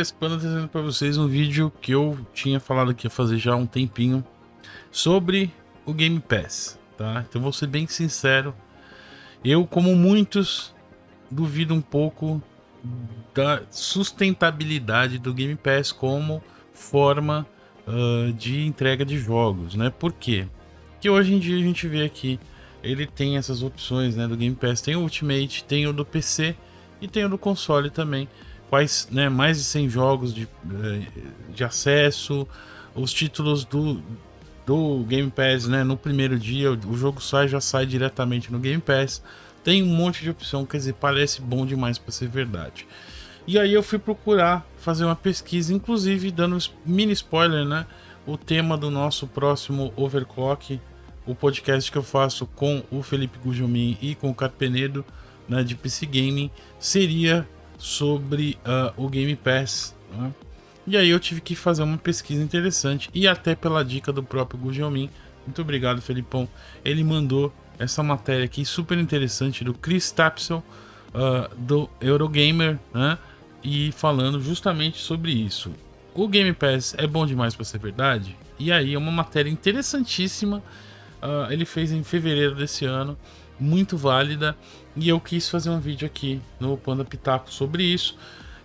Escpanda trazendo para vocês um vídeo que eu tinha falado que ia fazer já há um tempinho sobre o Game Pass, tá? Então vou ser bem sincero, eu, como muitos, duvido um pouco da sustentabilidade do Game Pass como forma de entrega de jogos, né? Por quê? Porque hoje em dia a gente vê aqui, ele tem essas opções, né, do Game Pass, tem o Ultimate, tem o do PC e tem o do console também. Quais, né, mais de 100 jogos de acesso, os títulos do Game Pass, né, no primeiro dia, o jogo já sai diretamente no Game Pass. Tem um monte de opção, quer dizer, parece bom demais para ser verdade. E aí eu fui procurar fazer uma pesquisa, inclusive dando mini spoiler, né, o tema do nosso próximo Overclock, o podcast que eu faço com o Felipe Gujomin e com o Carpenedo, né, de PC Gaming, seria sobre o Game Pass, né? E aí eu tive que fazer uma pesquisa interessante e até pela dica do próprio Gujomin. Muito obrigado, Felipão. Ele mandou essa matéria aqui super interessante do Chris Tapsell, do Eurogamer, né? E falando justamente sobre isso. O Game Pass é bom demais para ser verdade? E aí é uma matéria interessantíssima. Ele fez em fevereiro desse ano, muito válida, e eu quis fazer um vídeo aqui no Panda Pitaco sobre isso.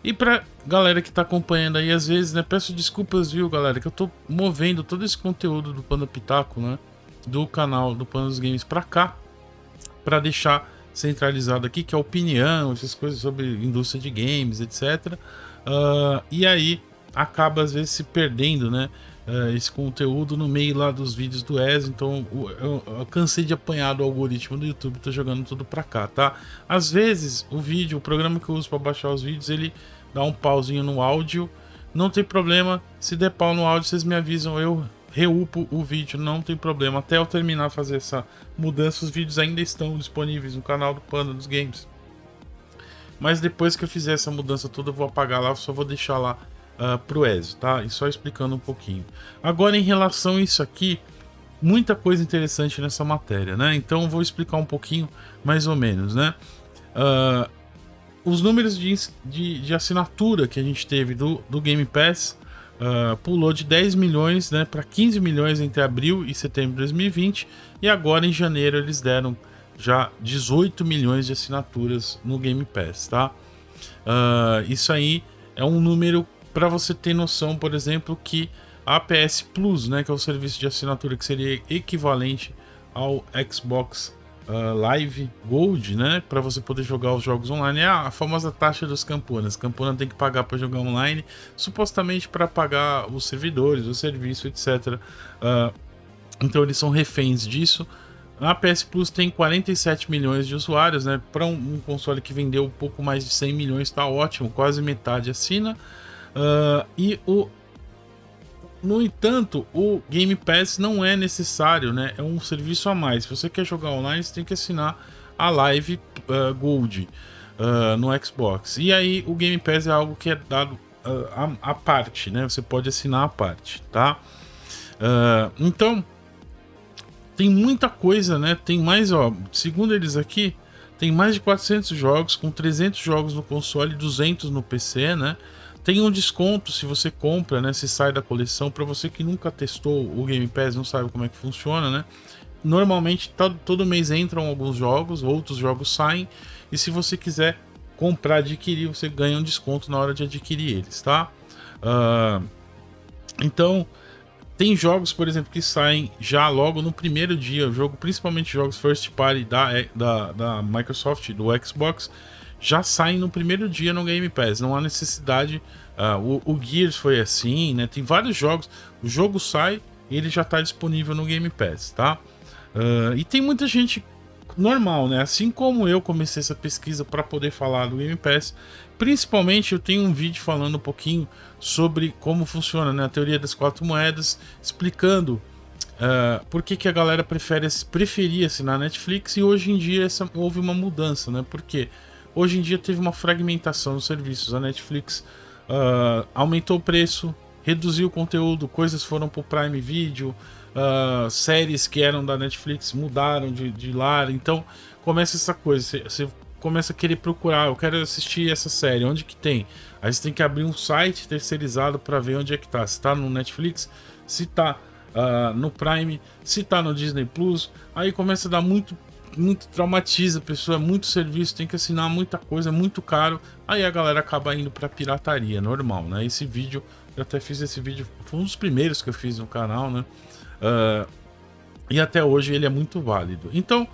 E pra galera que tá acompanhando aí, às vezes, né, peço desculpas, viu, galera, que eu tô movendo todo esse conteúdo do Panda Pitaco, né, do canal do Panda dos Games pra cá, pra deixar centralizado aqui, que é opinião, essas coisas sobre indústria de games, etc. E aí acaba às vezes se perdendo, né, esse conteúdo no meio lá dos vídeos do ES, então eu cansei de apanhar do algoritmo do YouTube, tô jogando tudo pra cá, tá? Às vezes o vídeo, o programa que eu uso para baixar os vídeos, ele dá um pauzinho no áudio, não tem problema, se der pau no áudio vocês me avisam, eu reupo o vídeo, não tem problema, até eu terminar fazer essa mudança, os vídeos ainda estão disponíveis no canal do Panda dos Games. Mas depois que eu fizer essa mudança toda, eu vou apagar lá, só vou deixar lá pro Ezio, tá? E só explicando um pouquinho. Agora, em relação a isso aqui, muita coisa interessante nessa matéria, né? Então eu vou explicar um pouquinho, mais ou menos, né? Os números de assinatura que a gente teve do Game Pass pulou de 10 milhões, né, para 15 milhões entre abril e setembro de 2020, e agora em janeiro eles deram já 18 milhões de assinaturas no Game Pass, tá? Isso aí é um número para você ter noção, por exemplo, que a PS Plus, né, que é o serviço de assinatura que seria equivalente ao Xbox Live Gold, né, para você poder jogar os jogos online, é a famosa taxa dos camponas. Campona tem que pagar para jogar online, supostamente para pagar os servidores, o serviço, etc. Então eles são reféns disso. A PS Plus tem 47 milhões de usuários, né? Para um console que vendeu um pouco mais de 100 milhões, está ótimo, quase metade assina. No entanto, o Game Pass não é necessário, né? É um serviço a mais. Se você quer jogar online, você tem que assinar a Live Gold no Xbox. E aí o Game Pass é algo que é dado à parte, né? Você pode assinar à parte, tá? Então tem muita coisa, né? Tem mais, ó, segundo eles aqui, tem mais de 400 jogos, com 300 jogos no console e 200 no PC, né? Tem um desconto se você compra, né? Se sai da coleção. Para você que nunca testou o Game Pass, não sabe como é que funciona, né? Normalmente todo mês entram alguns jogos, outros jogos saem. E se você quiser comprar, adquirir, você ganha um desconto na hora de adquirir eles, tá? Então, tem jogos, por exemplo, que saem já logo no primeiro dia. O jogo, principalmente jogos first party da Microsoft, do Xbox, já saem no primeiro dia no Game Pass. Não há necessidade. O Gears foi assim, né? Tem vários jogos. O jogo sai e ele já está disponível no Game Pass, tá? E tem muita gente normal, né? Assim como eu comecei essa pesquisa para poder falar do Game Pass. Principalmente eu tenho um vídeo falando um pouquinho sobre como funciona, né, a teoria das 4 moedas, explicando por que a galera preferia assinar Netflix, e hoje em dia houve uma mudança, né? Porque hoje em dia teve uma fragmentação dos serviços. A Netflix aumentou o preço, reduziu o conteúdo, coisas foram para o Prime Video, séries que eram da Netflix mudaram de lar, então começa essa coisa, você começa a querer procurar, eu quero assistir essa série, onde que tem? Aí você tem que abrir um site terceirizado para ver onde é que tá. Se tá no Netflix, se tá no Prime, se tá no Disney Plus, aí começa a dar muito traumatiza a pessoa, é muito serviço, tem que assinar muita coisa, é muito caro, aí a galera acaba indo pra pirataria, normal, né? Esse vídeo, eu até fiz esse vídeo, foi um dos primeiros que eu fiz no canal, né? E até hoje ele é muito válido. Então,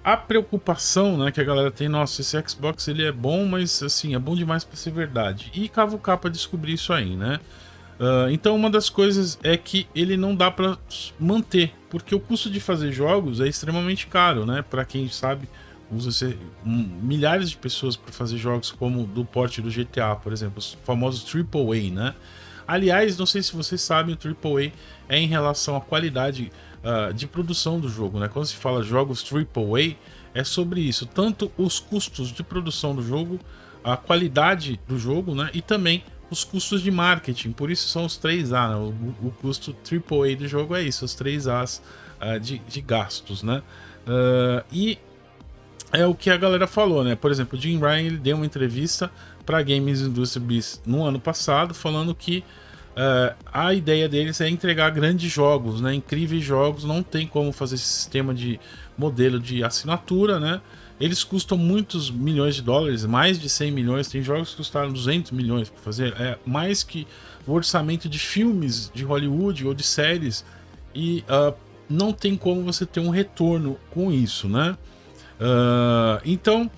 a preocupação, né, que a galera tem, nossa, esse Xbox ele é bom, mas assim, é bom demais pra ser verdade. E cavucar pra descobrir isso aí, né? Então uma das coisas é que ele não dá para manter, porque o custo de fazer jogos é extremamente caro, né? Para quem sabe, usa milhares de pessoas para fazer jogos como do porte do GTA, por exemplo, os famosos AAA, né? Aliás, não sei se vocês sabem, o AAA é em relação à qualidade de produção do jogo, né? Quando se fala jogos AAA, é sobre isso, tanto os custos de produção do jogo, a qualidade do jogo, né? E também os custos de marketing, por isso são os 3A, né? O custo AAA do jogo é isso, os 3As de gastos, né? E é o que a galera falou, né? Por exemplo, o Jim Ryan ele deu uma entrevista para Games Industry Biz no ano passado, falando que a ideia deles é entregar grandes jogos, né? Incríveis jogos, não tem como fazer esse sistema de modelo de assinatura, né? Eles custam muitos milhões de dólares, mais de 100 milhões, tem jogos que custaram 200 milhões para fazer, é mais que o orçamento de filmes de Hollywood ou de séries, e não tem como você ter um retorno com isso, né? Então,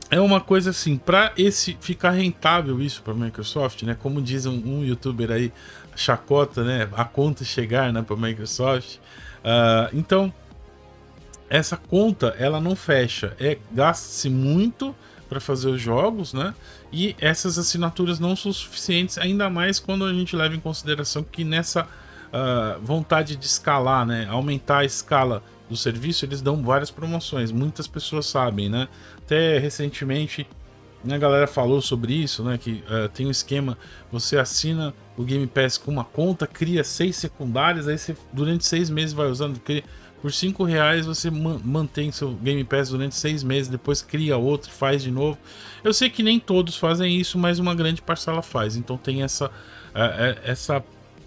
é uma coisa assim, para ficar rentável isso para a Microsoft, né? Como diz um youtuber aí, chacota, né? A conta chegar, né, para a Microsoft. Então, essa conta ela não fecha, gasta-se muito para fazer os jogos, né? E essas assinaturas não são suficientes, ainda mais quando a gente leva em consideração que nessa vontade de escalar, né? Aumentar a escala do serviço, eles dão várias promoções, muitas pessoas sabem, né? Até recentemente a galera falou sobre isso, né? Que tem um esquema, você assina o Game Pass com uma conta, cria 6 secundárias, aí você durante 6 meses vai usando, por R$5 você mantém seu Game Pass durante 6 meses, depois cria outro, faz de novo. Eu sei que nem todos fazem isso, mas uma grande parcela faz, então tem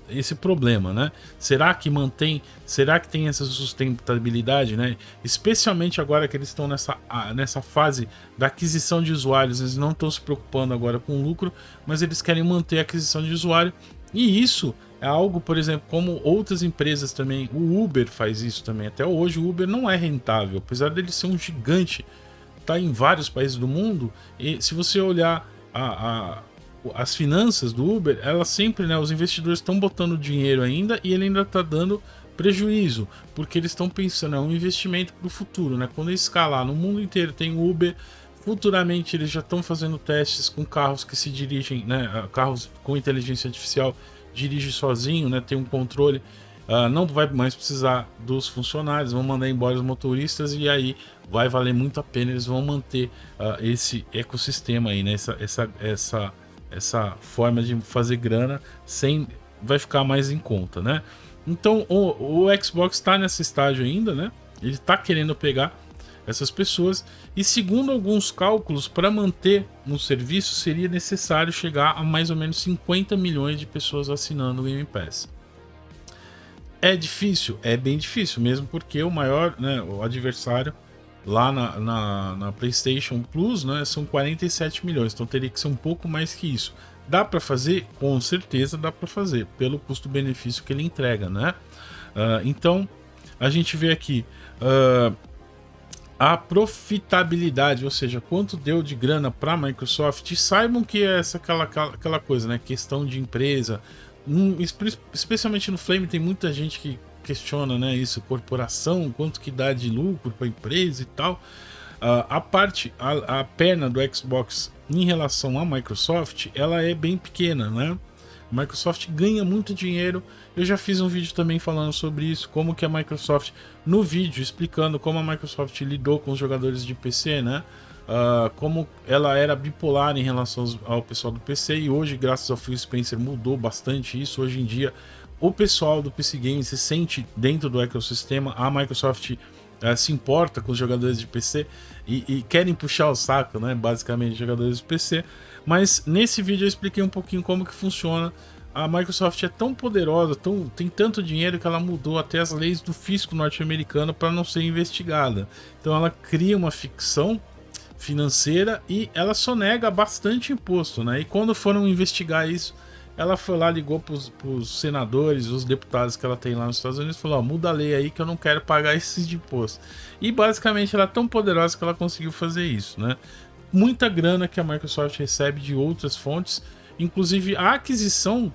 esse problema, né? Será que mantém? Será que tem essa sustentabilidade, né? Especialmente agora que eles estão nessa fase da aquisição de usuários, eles não estão se preocupando agora com lucro, mas eles querem manter a aquisição de usuário, e isso é algo, por exemplo, como outras empresas também, o Uber faz isso também. Até hoje o Uber não é rentável, apesar dele ser um gigante, tá em vários países do mundo, e se você olhar as finanças do Uber, ela sempre, né, os investidores estão botando dinheiro ainda e ele ainda está dando prejuízo, porque eles estão pensando, é um investimento para o futuro, né? Quando escalar no mundo inteiro tem o Uber, futuramente eles já estão fazendo testes com carros que se dirigem, né, carros com inteligência artificial, dirige sozinho, né, tem um controle, não vai mais precisar dos funcionários, vão mandar embora os motoristas e aí vai valer muito a pena, eles vão manter esse ecossistema aí, né, essa forma de fazer grana vai ficar mais em conta, né? Então o Xbox está nesse estágio ainda, né? Ele está querendo pegar essas pessoas e, segundo alguns cálculos, para manter no serviço seria necessário chegar a mais ou menos 50 milhões de pessoas assinando o Game Pass. É difícil? É bem difícil, mesmo porque o maior, né, o adversário lá na PlayStation Plus, né, são 47 milhões, então teria que ser um pouco mais que isso. Dá para fazer? Com certeza dá para fazer, pelo custo-benefício que ele entrega, né? Então, a gente vê aqui a profitabilidade, ou seja, quanto deu de grana para a Microsoft. E saibam que é aquela coisa, né, questão de empresa, especialmente no Flame tem muita gente que questiona, né, isso, corporação, quanto que dá de lucro para a empresa e tal. A perna do Xbox em relação à Microsoft, ela é bem pequena, né? A Microsoft ganha muito dinheiro. Eu já fiz um vídeo também falando sobre isso, como que a Microsoft, no vídeo explicando como a Microsoft lidou com os jogadores de PC, né? Como ela era bipolar em relação ao pessoal do PC, e hoje, graças ao Phil Spencer, mudou bastante isso. Hoje em dia, o pessoal do PC Game se sente dentro do ecossistema. A Microsoft se importa com os jogadores de PC e querem puxar o saco, né? Basicamente, jogadores de PC. Mas nesse vídeo eu expliquei um pouquinho como que funciona. A Microsoft é tão poderosa, tem tanto dinheiro que ela mudou até as leis do fisco norte-americano para não ser investigada. Então ela cria uma ficção financeira e ela sonega bastante imposto, né? E quando foram investigar isso, ela foi lá, ligou para os senadores, os deputados que ela tem lá nos Estados Unidos, e falou: ó, muda a lei aí que eu não quero pagar esses de imposto. E basicamente ela é tão poderosa que ela conseguiu fazer isso, né? Muita grana que a Microsoft recebe de outras fontes, inclusive a aquisição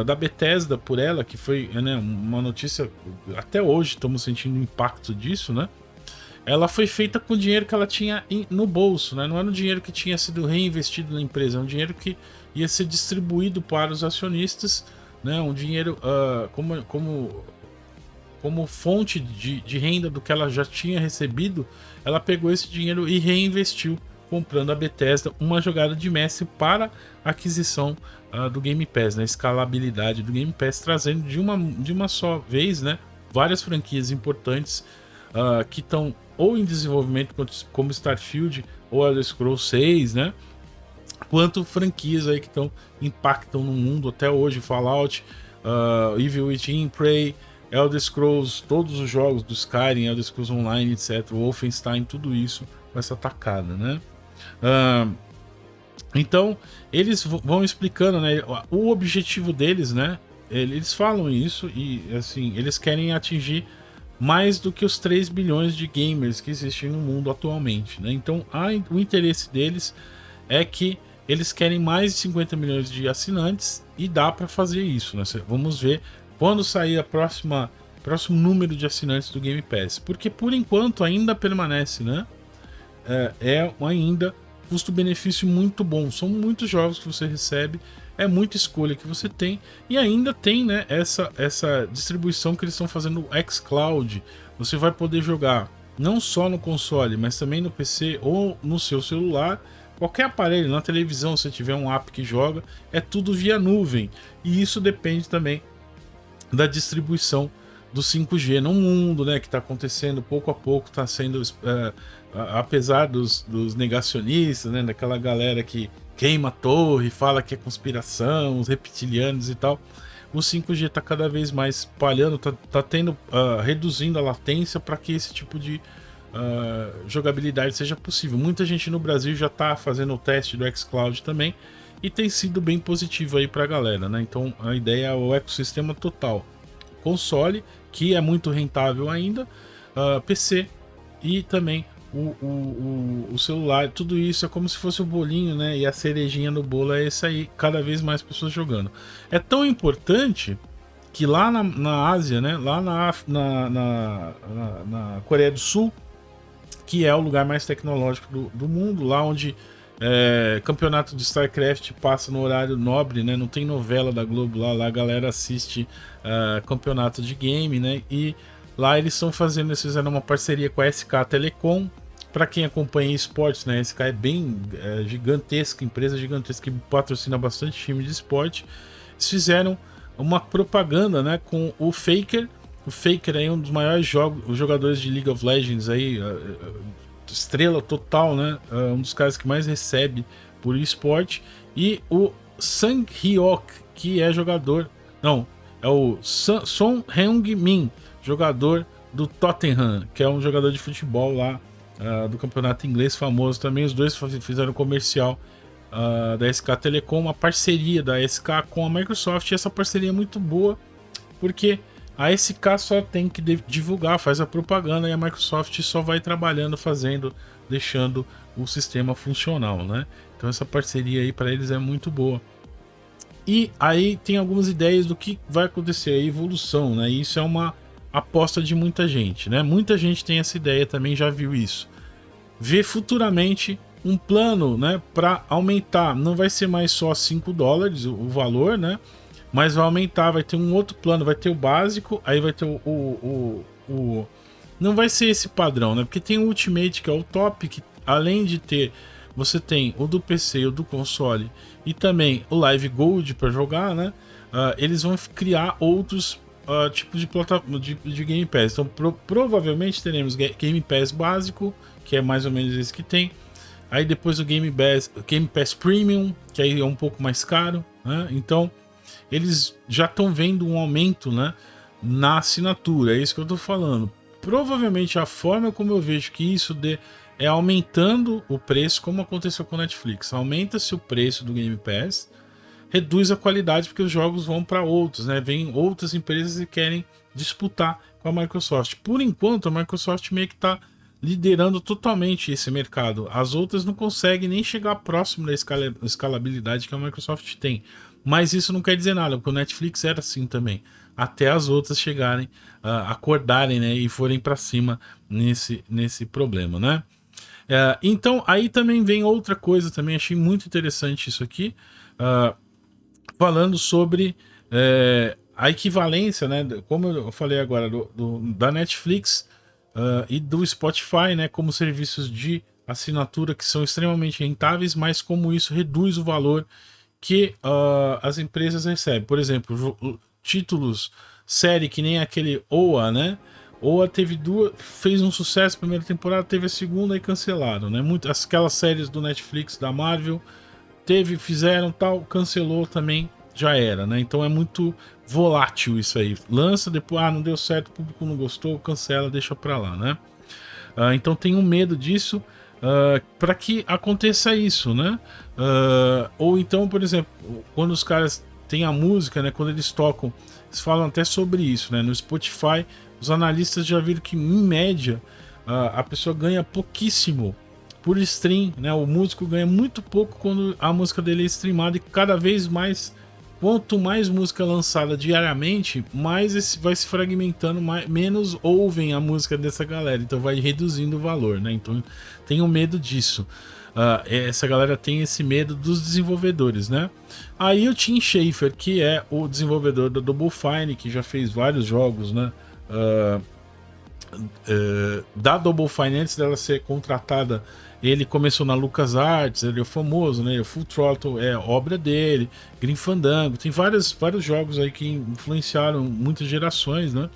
da Bethesda por ela, que foi, né, uma notícia, até hoje estamos sentindo o impacto disso, né? Ela foi feita com o dinheiro que ela tinha no bolso, né? Não era um dinheiro que tinha sido reinvestido na empresa, é um dinheiro que ia ser distribuído para os acionistas, né? Um dinheiro como fonte de renda do que ela já tinha recebido. Ela pegou esse dinheiro e reinvestiu, comprando a Bethesda, uma jogada de mestre para a aquisição do Game Pass, né? Escalabilidade do Game Pass, trazendo de uma só vez, né, várias franquias importantes que estão ou em desenvolvimento, como Starfield ou Elder Scrolls 6, né? Quanto franquias aí que impactam no mundo até hoje: Fallout, Evil Within, Prey, Elder Scrolls, todos os jogos do Skyrim, Elder Scrolls Online, etc, Wolfenstein, tudo isso com essa tacada, né? Então eles vão explicando, né, o objetivo deles, né? Eles falam isso e assim, eles querem atingir mais do que os 3 bilhões de gamers que existem no mundo atualmente, né? Então o interesse deles é que eles querem mais de 50 milhões de assinantes e dá para fazer isso, né? Vamos ver quando sair próximo número de assinantes do Game Pass, porque por enquanto ainda permanece, né? Ainda custo-benefício muito bom, são muitos jogos que você recebe, é muita escolha que você tem, e ainda tem, né, essa distribuição que eles estão fazendo no xCloud. Você vai poder jogar não só no console, mas também no PC ou no seu celular, qualquer aparelho, na televisão, se tiver um app que joga, é tudo via nuvem, e isso depende também da distribuição do 5G no mundo, né, que está acontecendo pouco a pouco, está sendo, apesar dos negacionistas, né, daquela galera que queima a torre, fala que é conspiração, os reptilianos e tal, o 5G está cada vez mais espalhando, tá reduzindo a latência para que esse tipo de jogabilidade seja possível. Muita gente no Brasil já está fazendo o teste do xCloud também e tem sido bem positivo aí para a galera, né? Então a ideia é o ecossistema total: console, que é muito rentável ainda, PC e também o celular. Tudo isso é como se fosse o bolinho, né? E a cerejinha no bolo é esse aí, cada vez mais pessoas jogando. É tão importante que lá na Ásia, né? Lá na Coreia do Sul, que é o lugar mais tecnológico do mundo, lá onde campeonato de StarCraft passa no horário nobre, né? Não tem novela da Globo lá a galera assiste campeonato de game, né? E lá eles fizeram uma parceria com a SK Telecom. Para quem acompanha esportes, né? A SK é bem gigantesca, empresa gigantesca que patrocina bastante time de esporte. Eles fizeram uma propaganda, né, com o Faker. O Faker é um dos maiores jogadores de League of Legends aí, estrela total, né? Um dos caras que mais recebe por esporte. E o Sang Hyok, que é jogador... Não, é o Son Heung-min, jogador do Tottenham, que é um jogador de futebol lá do campeonato inglês famoso também. Os dois fizeram comercial da SK Telecom, uma parceria da SK com a Microsoft. E essa parceria é muito boa, porque a SK só tem que divulgar, faz a propaganda, e a Microsoft só vai trabalhando, deixando o sistema funcional, né? Então essa parceria aí para eles é muito boa. E aí tem algumas ideias do que vai acontecer, a evolução, né? E isso é uma aposta de muita gente, né? Muita gente tem essa ideia também, já viu isso. Vê futuramente um plano, né, para aumentar. Não vai ser mais só $5 o valor, né? Mas vai aumentar, vai ter um outro plano, vai ter o básico, aí vai ter não vai ser esse padrão, né? Porque tem o Ultimate, que é o top, que além de ter, você tem o do PC e o do console, e também o Live Gold para jogar, né? Eles vão criar outros tipos de plataforma de Game Pass. Então provavelmente teremos Game Pass básico, que é mais ou menos esse que tem. Aí depois o Game Pass Premium, que aí é um pouco mais caro, né? Então eles já estão vendo um aumento, né, na assinatura, é isso que eu estou falando. Provavelmente a forma como eu vejo que isso é aumentando o preço, como aconteceu com o Netflix. Aumenta-se o preço do Game Pass, reduz a qualidade porque os jogos vão para outros, né? Vem outras empresas e querem disputar com a Microsoft. Por enquanto, a Microsoft meio que está liderando totalmente esse mercado. As outras não conseguem nem chegar próximo da escalabilidade que a Microsoft tem. Mas isso não quer dizer nada, porque o Netflix era assim também. Até as outras chegarem, acordarem, né, e forem para cima nesse problema, né? Então, aí também vem outra coisa, também achei muito interessante isso aqui, falando sobre a equivalência, né, como eu falei agora, da Netflix e do Spotify, né, como serviços de assinatura que são extremamente rentáveis, mas como isso reduz o valor que as empresas recebem. Por exemplo, títulos, série que nem aquele OA, né? OA fez um sucesso na primeira temporada, teve a segunda e cancelaram, né? Aquelas séries do Netflix, da Marvel, fizeram tal, cancelou também, já era, né? Então é muito volátil isso aí. Lança, depois, não deu certo, o público não gostou, cancela, deixa pra lá, né? Então tenho medo disso, para que aconteça isso, né? Ou então, por exemplo, quando os caras têm a música, né? Quando eles tocam, eles falam até sobre isso, né? No Spotify, os analistas já viram que, em média, a pessoa ganha pouquíssimo por stream, né? O músico ganha muito pouco quando a música dele é streamada, e cada vez mais, quanto mais música lançada diariamente, mais esse vai se fragmentando, menos ouvem a música dessa galera, então vai reduzindo o valor, né? Então tenho medo disso. Essa galera tem esse medo dos desenvolvedores, né? Aí o Tim Schafer, que é o desenvolvedor da Double Fine, que já fez vários jogos, né? Da Double Fine, antes dela ser contratada, ele começou na LucasArts, ele é famoso, né? O Full Throttle é obra dele, Grim Fandango, tem vários jogos aí que influenciaram muitas gerações, né?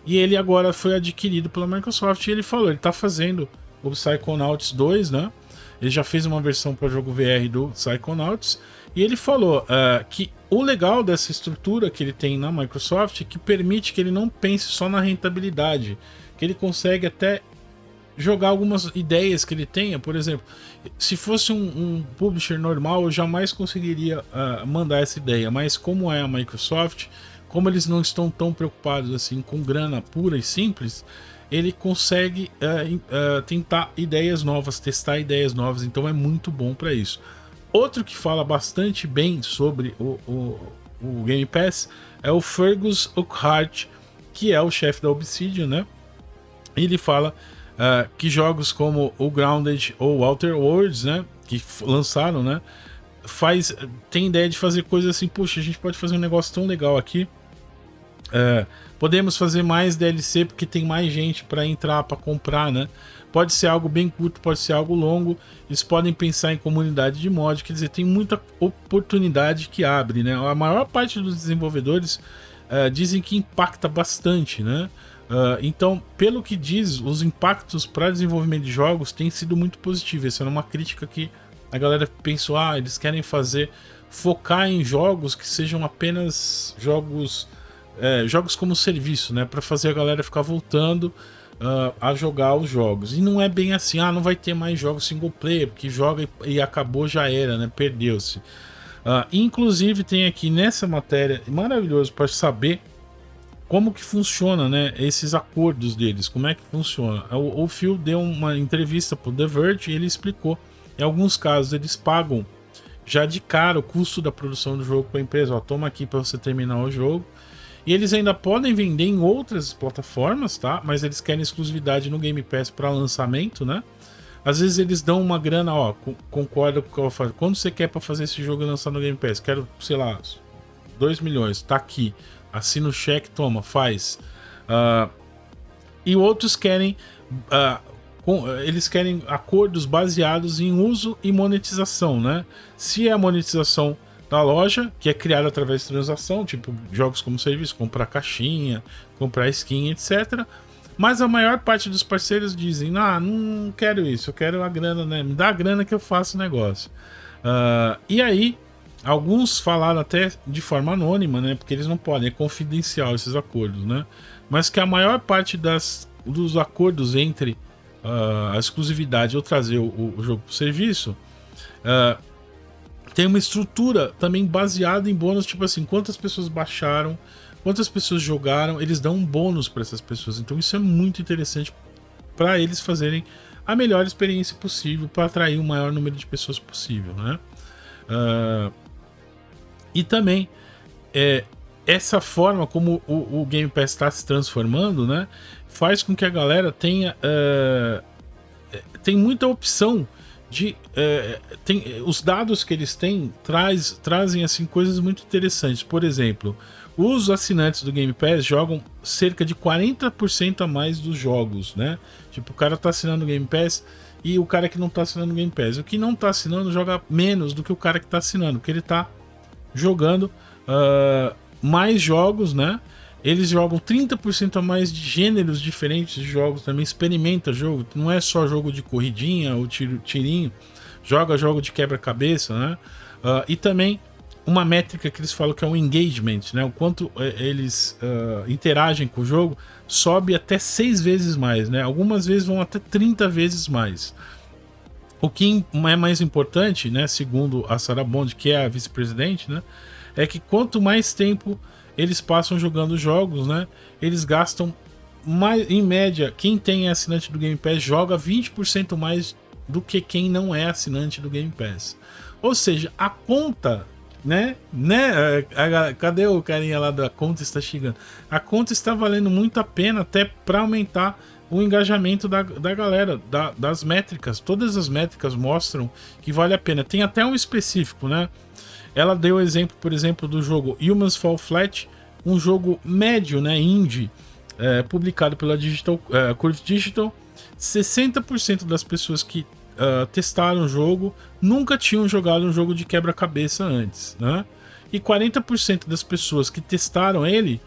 E ele agora foi adquirido pela Microsoft, e ele falou, ele tá fazendo o Psychonauts 2, né? Ele já fez uma versão para jogo VR do Psychonauts, e ele falou que o legal dessa estrutura que ele tem na Microsoft é que permite que ele não pense só na rentabilidade, que ele consegue até jogar algumas ideias que ele tenha. Por exemplo, se fosse um publisher normal, eu jamais conseguiria mandar essa ideia, mas como é a Microsoft, como eles não estão tão preocupados assim com grana pura e simples, ele consegue tentar ideias novas, testar ideias novas, então é muito bom para isso. Outro que fala bastante bem sobre o Game Pass é o Fergus Urquhart, que é o chefe da Obsidian, né? Ele fala que jogos como o Grounded ou Outer Worlds, né, que lançaram, né, tem ideia de fazer coisas assim, puxa, a gente pode fazer um negócio tão legal aqui, podemos fazer mais DLC porque tem mais gente para entrar, para comprar, né? Pode ser algo bem curto, pode ser algo longo. Eles podem pensar em comunidade de mod, quer dizer, tem muita oportunidade que abre, né? A maior parte dos desenvolvedores dizem que impacta bastante, né? Então, pelo que diz, os impactos para desenvolvimento de jogos têm sido muito positivos. Essa era uma crítica que a galera pensou, eles querem focar em jogos que sejam apenas jogos como serviço, né, para fazer a galera ficar voltando a jogar os jogos. E não é bem assim, não vai ter mais jogos single player, porque joga e acabou, já era, né, perdeu-se. Inclusive tem aqui nessa matéria, maravilhoso para saber como que funciona, né, esses acordos deles, como é que funciona. O Phil deu uma entrevista pro The Verge e ele explicou. Em alguns casos eles pagam já de cara o custo da produção do jogo para a empresa, toma aqui para você terminar o jogo. E eles ainda podem vender em outras plataformas, tá? Mas eles querem exclusividade no Game Pass para lançamento, né? Às vezes eles dão uma grana, concorda com o que eu falo. Quando você quer para fazer esse jogo e lançar no Game Pass? Quero, sei lá, 2 milhões, tá aqui. Assina o cheque, toma, faz. E outros querem... eles querem acordos baseados em uso e monetização, né? Se a monetização da loja, que é criada através de transação, tipo jogos como serviço, comprar caixinha, comprar skin, etc. Mas a maior parte dos parceiros dizem, não quero isso, eu quero a grana, né? Me dá a grana que eu faço o negócio. E aí, alguns falaram até de forma anônima, né? Porque eles não podem, é confidencial esses acordos, né? Mas que a maior parte dos acordos entre a exclusividade ou trazer o jogo para o serviço tem uma estrutura também baseada em bônus, tipo assim, quantas pessoas baixaram, quantas pessoas jogaram, eles dão um bônus para essas pessoas. Então isso é muito interessante para eles fazerem a melhor experiência possível para atrair o maior número de pessoas possível, né? E também essa forma como o Game Pass está se transformando, né, faz com que a galera tenha tem muita opção de os dados que eles têm trazem assim coisas muito interessantes. Por exemplo, os assinantes do Game Pass jogam cerca de 40% a mais dos jogos, né? Tipo, o cara tá assinando o Game Pass e o cara que não tá assinando o Game Pass. O que não tá assinando joga menos do que o cara que tá assinando, porque ele tá jogando mais jogos, né? Eles jogam 30% a mais de gêneros diferentes de jogos, também experimenta jogo, não é só jogo de corridinha ou tirinho, joga jogo de quebra-cabeça, né? E também uma métrica que eles falam que é o engagement, né? O quanto eles interagem com o jogo, sobe até 6 vezes mais, né? Algumas vezes vão até 30 vezes mais. O que é mais importante, né? Segundo a Sarah Bond, que é a vice-presidente, né? É que quanto mais tempo eles passam jogando jogos, né? Eles gastam mais, em média, quem tem assinante do Game Pass joga 20% mais do que quem não é assinante do Game Pass. Ou seja, a conta, né? Cadê o carinha lá da conta está chegando? A conta está valendo muito a pena até para aumentar o engajamento da galera, das métricas. Todas as métricas mostram que vale a pena. Tem até um específico, né? Ela deu o exemplo, por exemplo, do jogo Humans Fall Flat, um jogo médio, né, indie, publicado pela Curve Digital. 60% das pessoas que testaram o jogo nunca tinham jogado um jogo de quebra-cabeça antes, né? E 40% das pessoas que testaram ele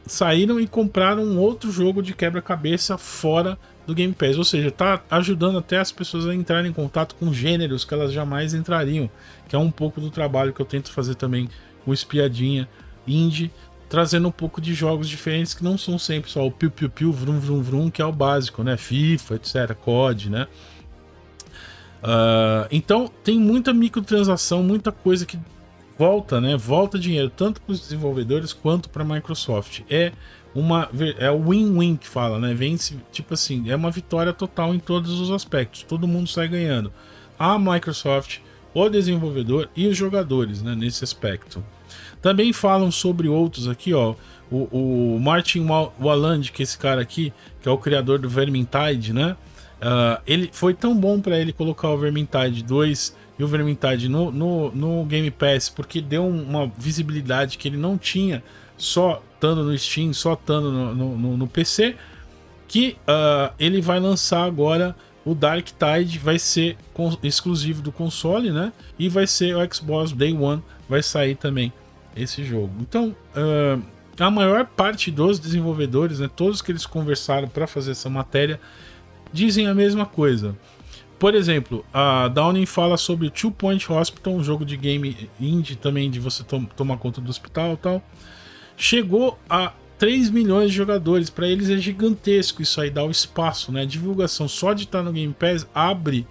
saíram e compraram um outro jogo de quebra-cabeça fora do Game Pass, ou seja, tá ajudando até as pessoas a entrarem em contato com gêneros que elas jamais entrariam, que é um pouco do trabalho que eu tento fazer também com Espiadinha Indie, trazendo um pouco de jogos diferentes que não são sempre só o piu-piu-piu, vrum-vrum-vrum, que é o básico, né? FIFA, etc, COD, né? Então tem muita microtransação, muita coisa que volta, né? Volta dinheiro tanto para os desenvolvedores quanto para a Microsoft. É o win-win que fala, né? Vence, tipo assim, é uma vitória total em todos os aspectos. Todo mundo sai ganhando. A Microsoft, o desenvolvedor e os jogadores, né? Nesse aspecto. Também falam sobre outros aqui, ó. O Martin Walland, que é esse cara aqui, que é o criador do Vermintide, né? Ele foi tão bom para ele colocar o Vermintide 2 e o Vermintide no Game Pass, porque deu uma visibilidade que ele não tinha só estando no Steam, só estando no PC, que ele vai lançar agora o Dark Tide, vai ser exclusivo do console, né? E vai ser o Xbox Day One, vai sair também esse jogo. Então, a maior parte dos desenvolvedores, né, todos que eles conversaram para fazer essa matéria, dizem a mesma coisa. Por exemplo, a Downing fala sobre o Two Point Hospital, um jogo de game indie também, de você tomar conta do hospital e tal. Chegou a 3 milhões de jogadores. Para eles é gigantesco isso aí, dá o espaço, né? A divulgação só de estar no Game Pass abre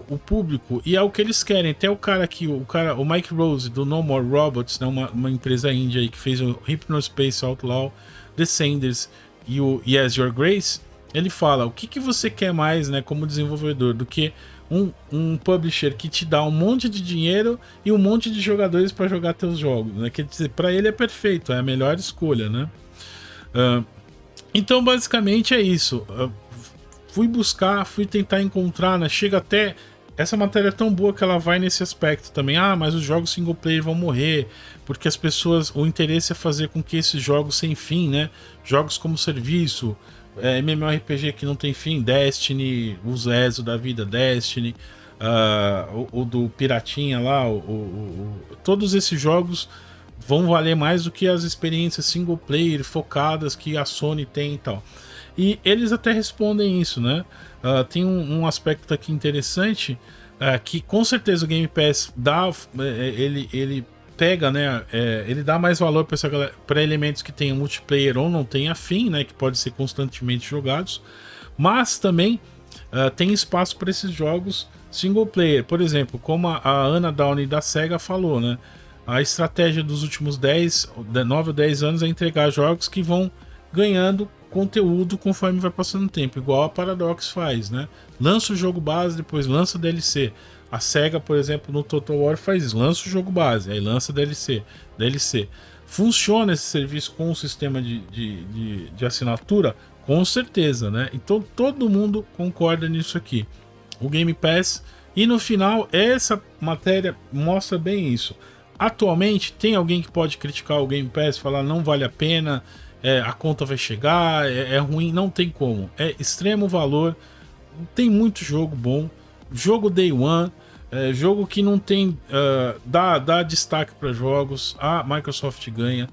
o público, e é o que eles querem. Até o cara aqui, o Mike Rose do No More Robots, né? uma empresa índia aí que fez o Hypnospace Outlaw, Descenders e o Yes Your Grace. Ele fala, o que você quer mais, né, como desenvolvedor, do que um publisher que te dá um monte de dinheiro e um monte de jogadores para jogar teus jogos, né? Quer dizer, para ele é perfeito, é a melhor escolha, né? Então, basicamente é isso. Fui tentar encontrar, né? Chega até... Essa matéria é tão boa que ela vai nesse aspecto também. Mas os jogos single player vão morrer, porque as pessoas... O interesse é fazer com que esses jogos sem fim, né? Jogos como serviço... MMORPG que não tem fim, Destiny, os ESO da vida, Destiny, o do Piratinha lá, todos esses jogos vão valer mais do que as experiências single player focadas que a Sony tem e tal. E eles até respondem isso, né? Tem um aspecto aqui interessante, que com certeza o Game Pass dá, ele pega, né? Ele dá mais valor para elementos que tenham multiplayer ou não tenha fim, né? Que pode ser constantemente jogados, mas também tem espaço para esses jogos single player. Por exemplo, como a Anna Downey da SEGA falou, né? A estratégia dos últimos 9 ou 10 anos é entregar jogos que vão ganhando conteúdo conforme vai passando o tempo, igual a Paradox faz, né? Lança o jogo base, depois lança o DLC. A SEGA, por exemplo, no Total War faz isso, lança o jogo base, aí lança DLC. Funciona esse serviço com o sistema de assinatura? Com certeza, né? Então todo mundo concorda nisso aqui. O Game Pass, e no final essa matéria mostra bem isso. Atualmente tem alguém que pode criticar o Game Pass, falar não vale a pena, a conta vai chegar, é ruim, não tem como. É extremo valor, tem muito jogo bom, jogo Day One, jogo que não tem, dá destaque para jogos, a Microsoft ganha,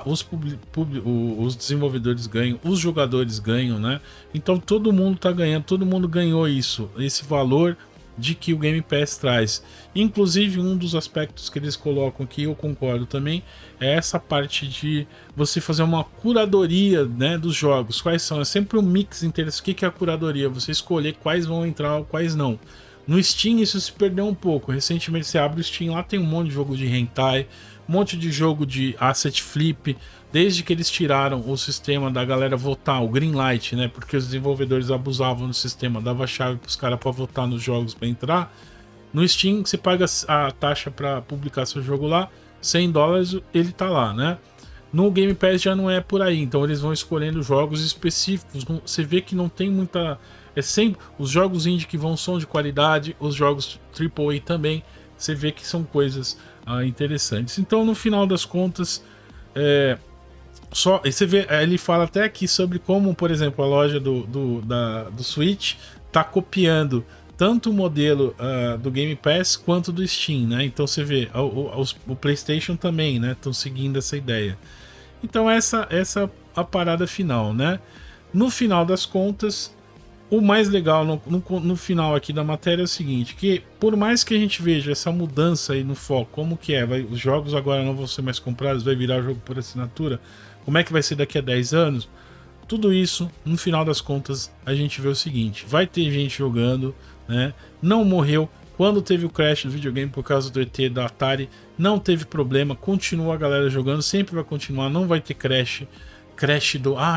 os desenvolvedores ganham, os jogadores ganham, né? Então todo mundo tá ganhando, todo mundo ganhou isso, esse valor de que o Game Pass traz. Inclusive, um dos aspectos que eles colocam aqui, eu concordo também, é essa parte de você fazer uma curadoria, né, dos jogos. Quais são? É sempre um mix interessante. O que é a curadoria? Você escolher quais vão entrar, quais não. No Steam isso se perdeu um pouco. Recentemente você abre o Steam, lá tem um monte de jogo de hentai, um monte de jogo de asset flip, desde que eles tiraram o sistema da galera votar, o Greenlight, né? Porque os desenvolvedores abusavam do sistema, dava chave para os caras para votar nos jogos para entrar. No Steam você paga a taxa para publicar seu jogo lá, $100, ele tá lá, né? No Game Pass já não é por aí, então eles vão escolhendo jogos específicos. Você vê que não tem muita, é sempre os jogos indie que são de qualidade, os jogos AAA também. Você vê que são coisas interessantes. Então, no final das contas, você vê, ele fala até aqui sobre como, por exemplo, a loja do Switch está copiando tanto o modelo do Game Pass quanto do Steam, né? Então você vê, o PlayStation também, né? Estão seguindo essa ideia. Então essa a parada final, né? No final das contas, o mais legal no final aqui da matéria é o seguinte, que por mais que a gente veja essa mudança aí no foco, como que os jogos agora não vão ser mais comprados, vai virar jogo por assinatura, como é que vai ser daqui a 10 anos, tudo isso, no final das contas, a gente vê o seguinte, vai ter gente jogando, né? Não morreu. Quando teve o crash do videogame por causa do ET da Atari, não teve problema, continua a galera jogando, sempre vai continuar, não vai ter crash o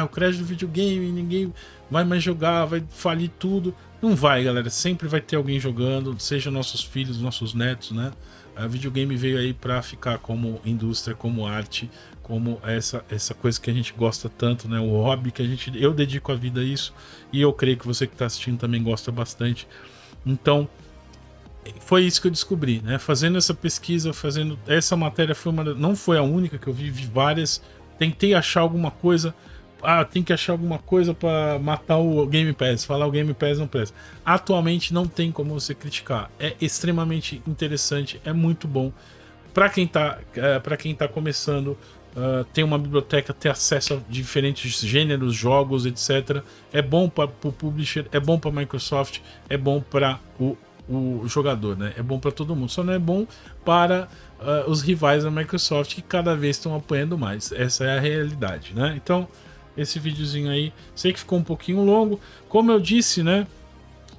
crash do videogame, ninguém vai mais jogar, vai falir tudo. Não vai, galera, sempre vai ter alguém jogando, seja nossos filhos, nossos netos, né? A videogame veio aí para ficar como indústria, como arte, como essa coisa que a gente gosta tanto, né? O hobby que eu dedico a vida a isso, e eu creio que você que está assistindo também gosta bastante. Então, foi isso que eu descobri, né? Fazendo essa pesquisa, fazendo essa matéria, não foi a única que eu vi várias. Tentei achar alguma coisa. Tem que achar alguma coisa para matar o Game Pass, falar o Game Pass não presta. Atualmente não tem como você criticar. É extremamente interessante, é muito bom. Para quem tá começando, tem uma biblioteca, ter acesso a diferentes gêneros, jogos, etc. É bom para o publisher, é bom para a Microsoft, é bom para o jogador, né? É bom para todo mundo, só não é bom para os rivais da Microsoft, que cada vez estão apanhando mais. Essa é a realidade, né? Então, esse videozinho aí, sei que ficou um pouquinho longo, como eu disse, né?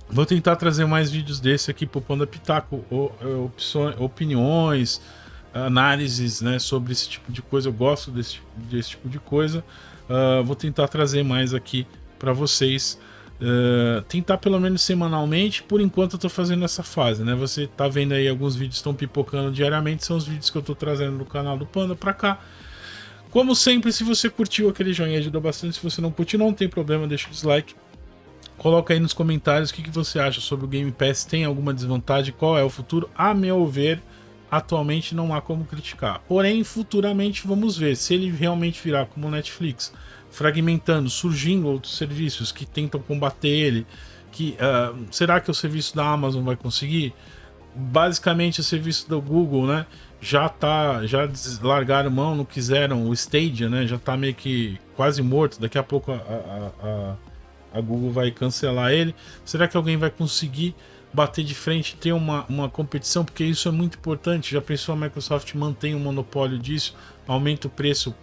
Vou tentar trazer mais vídeos desse aqui pro Panda Pitaco, opiniões, análises, né, sobre esse tipo de coisa. Eu gosto desse tipo de coisa. Vou tentar trazer mais aqui para vocês. Tentar pelo menos semanalmente. Por enquanto eu tô fazendo essa fase, né? Você tá vendo aí, alguns vídeos estão pipocando diariamente, são os vídeos que eu tô trazendo no canal do Panda pra cá. Como sempre, se você curtiu, aquele joinha ajuda bastante. Se você não curtiu, não tem problema, deixa o dislike. Coloca aí nos comentários o que você acha sobre o Game Pass, tem alguma desvantagem, qual é o futuro. A meu ver, atualmente não há como criticar. Porém, futuramente vamos ver se ele realmente virar como o Netflix, fragmentando, surgindo outros serviços que tentam combater ele, que será que o serviço da Amazon vai conseguir? Basicamente o serviço do Google, né, já largaram mão, não quiseram. O Stadia, né, já tá meio que quase morto. Daqui a pouco a Google vai cancelar ele. Será que alguém vai conseguir bater de frente, ter uma competição? Porque isso é muito importante. Já pensou, a Microsoft mantém o monopólio disso, aumenta o preço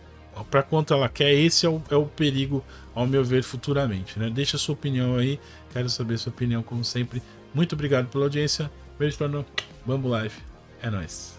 para quanto ela quer? Esse é o perigo, ao meu ver, futuramente, né? Deixa a sua opinião aí, quero saber a sua opinião, como sempre. Muito obrigado pela audiência. Beijo, torno. Bambu Live. É nóis.